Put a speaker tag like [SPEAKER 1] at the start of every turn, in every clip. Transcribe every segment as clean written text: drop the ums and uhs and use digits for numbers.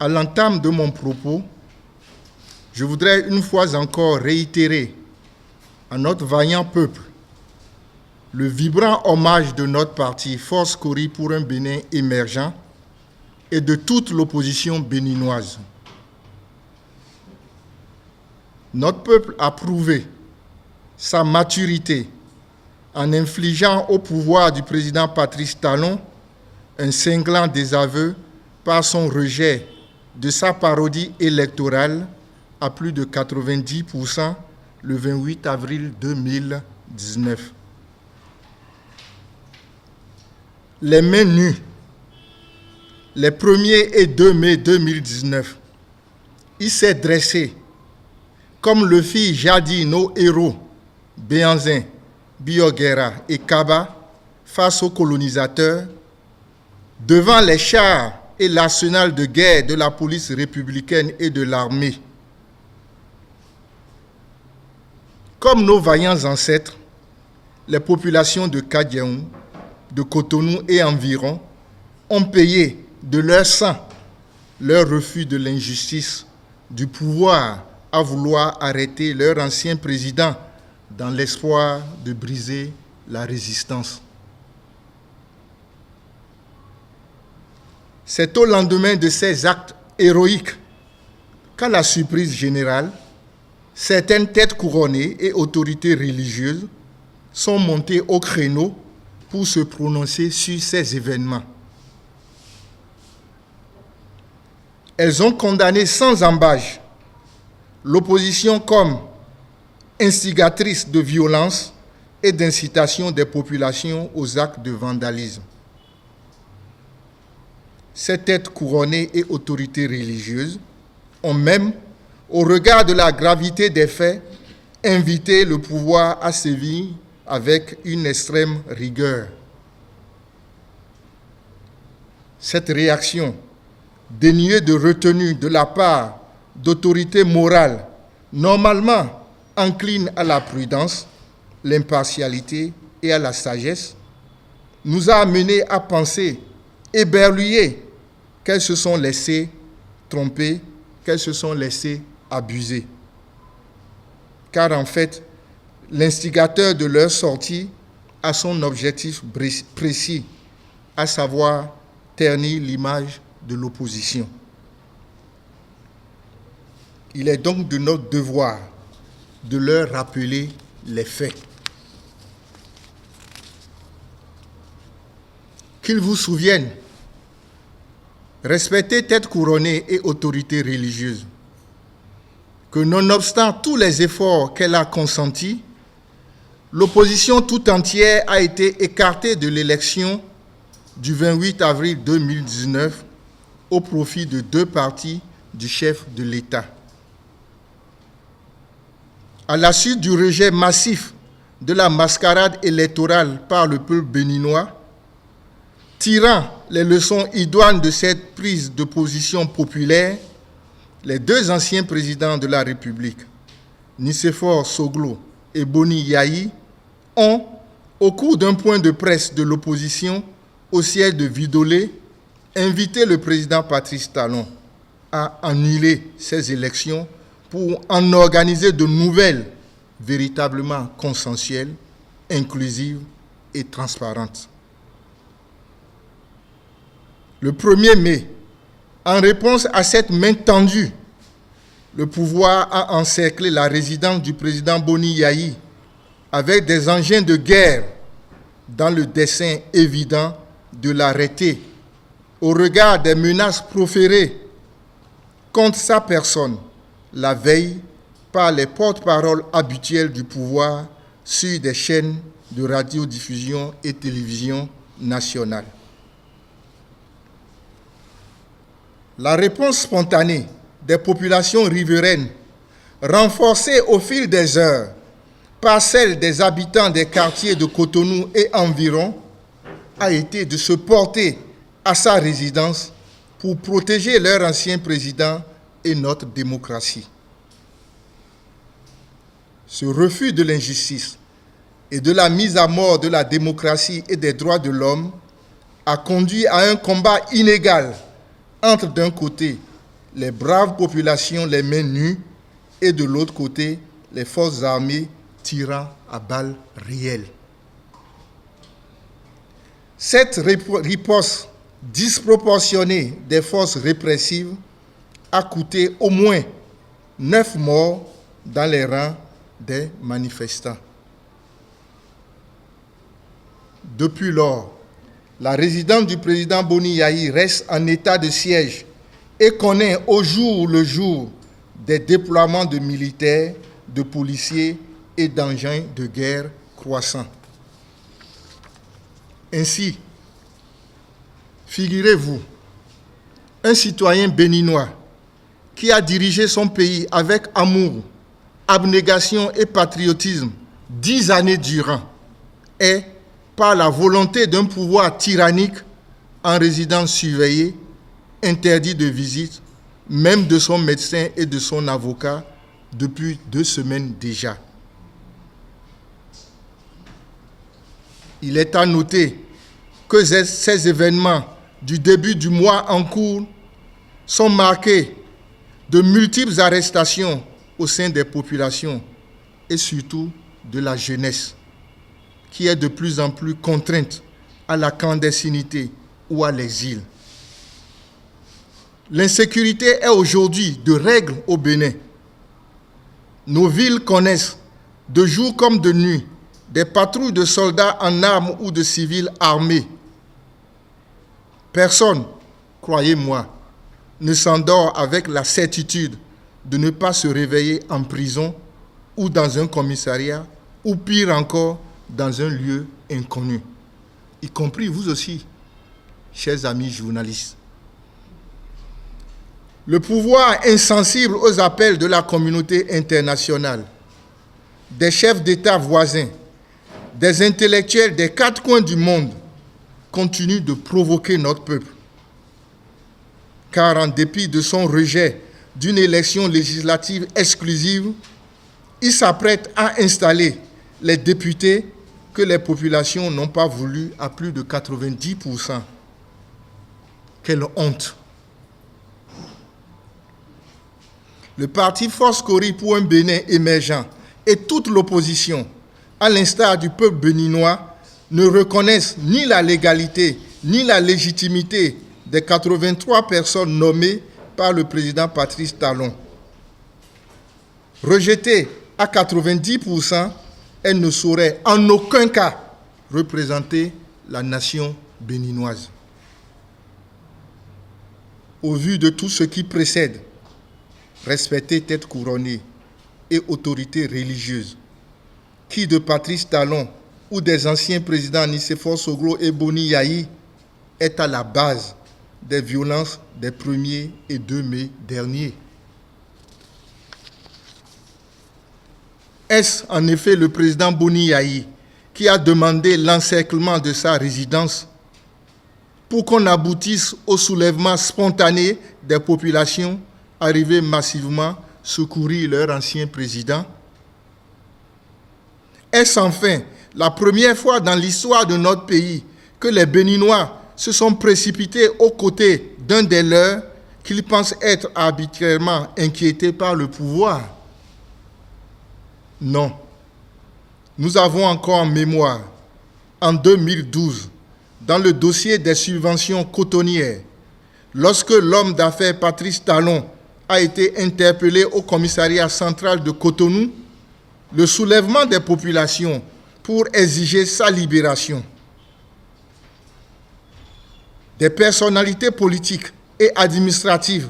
[SPEAKER 1] À l'entame de mon propos, je voudrais une fois encore réitérer à notre vaillant peuple le vibrant hommage de notre parti Force Kori pour un Bénin émergent et de toute l'opposition béninoise. Notre peuple a prouvé sa maturité en infligeant au pouvoir du président Patrice Talon un cinglant désaveu par son rejet de sa parodie électorale à plus de 90% le 28 avril 2019. Les mains nues, les 1er et 2 mai 2019, il s'est dressé, comme le fit jadis nos héros, Béhanzin, Bioguera et Kaba, face aux colonisateurs, devant les chars et l'arsenal de guerre de la police républicaine et de l'armée. Comme nos vaillants ancêtres, les populations de Kadiaou, de Cotonou et environ ont payé de leur sang leur refus de l'injustice du pouvoir à vouloir arrêter leur ancien président dans l'espoir de briser la résistance. C'est au lendemain de ces actes héroïques qu'à la surprise générale, certaines têtes couronnées et autorités religieuses sont montées au créneau pour se prononcer sur ces événements. Elles ont condamné sans ambages l'opposition comme instigatrice de violence et d'incitation des populations aux actes de vandalisme. Ces têtes couronnées et autorités religieuses ont même, au regard de la gravité des faits, invité le pouvoir à sévir avec une extrême rigueur. Cette réaction, dénuée de retenue de la part d'autorités morales normalement inclines à la prudence, l'impartialité et à la sagesse, nous a amenés à penser, éberluer, qu'elles se sont laissées tromper, qu'elles se sont laissées abuser. Car en fait, l'instigateur de leur sortie a son objectif précis, à savoir ternir l'image de l'opposition. Il est donc de notre devoir de leur rappeler les faits. Qu'ils vous souviennent, respectez têtes couronnées et autorités religieuses, que nonobstant tous les efforts qu'elle a consentis, l'opposition tout entière a été écartée de l'élection du 28 avril 2019 au profit de 2 partis du chef de l'État. À la suite du rejet massif de la mascarade électorale par le peuple béninois, tirant les leçons idoines de cette prise de position populaire, les 2 anciens présidents de la République, Nicéphore Soglo et Boni Yayi, ont, au cours d'un point de presse de l'opposition au siège de Vidolé, invité le président Patrice Talon à annuler ces élections pour en organiser de nouvelles, véritablement consensuelles, inclusives et transparentes. Le 1er mai, en réponse à cette main tendue, le pouvoir a encerclé la résidence du président Boni Yayi avec des engins de guerre dans le dessein évident de l'arrêter au regard des menaces proférées contre sa personne la veille par les porte-paroles habituels du pouvoir sur des chaînes de radiodiffusion et télévision nationales. La réponse spontanée des populations riveraines, renforcée au fil des heures par celle des habitants des quartiers de Cotonou et environ, a été de se porter à sa résidence pour protéger leur ancien président et notre démocratie. Ce refus de l'injustice et de la mise à mort de la démocratie et des droits de l'homme a conduit à un combat inégal entre d'un côté les braves populations les mains nues et de l'autre côté, les forces armées tirant à balles réelles. Cette riposte disproportionnée des forces répressives a coûté au moins 9 morts dans les rangs des manifestants. Depuis lors, la résidence du président Boni Yayi reste en état de siège et connaît au jour le jour des déploiements de militaires, de policiers et d'engins de guerre croissants. Ainsi, figurez-vous, un citoyen béninois qui a dirigé son pays avec amour, abnégation et patriotisme 10 années durant est, par la volonté d'un pouvoir tyrannique, en résidence surveillée, interdit de visite, même de son médecin et de son avocat, depuis 2 semaines déjà. Il est à noter que ces événements du début du mois en cours sont marqués de multiples arrestations au sein des populations et surtout de la jeunesse, qui est de plus en plus contrainte à la clandestinité ou à l'exil. L'insécurité est aujourd'hui de règle au Bénin. Nos villes connaissent, de jour comme de nuit, des patrouilles de soldats en armes ou de civils armés. Personne, croyez-moi, ne s'endort avec la certitude de ne pas se réveiller en prison ou dans un commissariat ou pire encore, dans un lieu inconnu, y compris vous aussi, chers amis journalistes. Le pouvoir insensible aux appels de la communauté internationale, des chefs d'État voisins, des intellectuels des 4 coins du monde continue de provoquer notre peuple. Car en dépit de son rejet d'une élection législative exclusive, il s'apprête à installer les députés que les populations n'ont pas voulu à plus de 90%. Quelle honte! Le parti Force Cori pour un Bénin émergent et toute l'opposition, à l'instar du peuple béninois, ne reconnaissent ni la légalité ni la légitimité des 83 personnes nommées par le président Patrice Talon. Rejetées à 90%, elles ne sauraient en aucun cas représenter la nation béninoise. Au vu de tout ce qui précède, respecter tête couronnée et autorité religieuse, qui de Patrice Talon ou des anciens présidents Nicéphore Soglo et Boni Yayi est à la base des violences des 1er et 2 mai derniers. Est-ce en effet le président Boni Yayi qui a demandé l'encerclement de sa résidence pour qu'on aboutisse au soulèvement spontané des populations arrivées massivement secourir leur ancien président? Est-ce enfin la première fois dans l'histoire de notre pays que les Béninois se sont précipités aux côtés d'un des leurs qu'ils pensent être arbitrairement inquiétés par le pouvoir? Non. Nous avons encore en mémoire, en 2012, dans le dossier des subventions cotonnières, lorsque l'homme d'affaires Patrice Talon a été interpellé au commissariat central de Cotonou, le soulèvement des populations pour exiger sa libération. Des personnalités politiques et administratives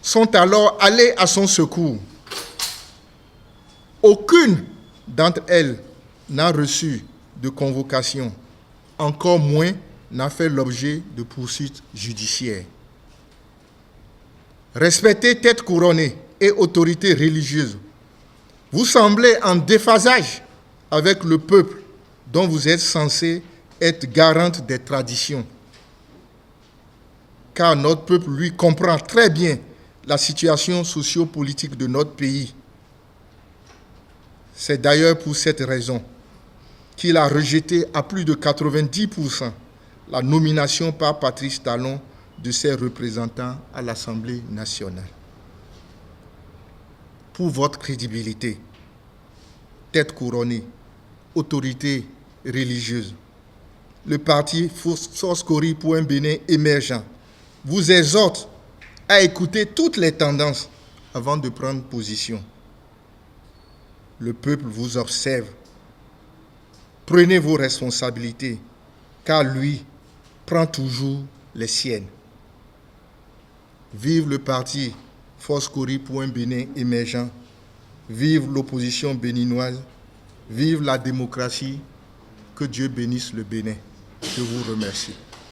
[SPEAKER 1] sont alors allées à son secours. Aucune d'entre elles n'a reçu de convocation, encore moins n'a fait l'objet de poursuites judiciaires. Respecter tête couronnée et autorité religieuse, vous semblez en déphasage avec le peuple dont vous êtes censé être garante des traditions. Car notre peuple, lui, comprend très bien la situation socio-politique de notre pays. C'est d'ailleurs pour cette raison qu'il a rejeté à plus de 90% la nomination par Patrice Talon de ses représentants à l'Assemblée nationale. Pour votre crédibilité, tête couronnée, autorité religieuse, le parti Force-Cori pour un Bénin émergent vous exhorte à écouter toutes les tendances avant de prendre position. Le peuple vous observe. Prenez vos responsabilités, car lui prend toujours les siennes. Vive le parti Force-Cori pour un Bénin émergent. Vive l'opposition béninoise. Vive la démocratie. Que Dieu bénisse le Bénin. Je vous remercie.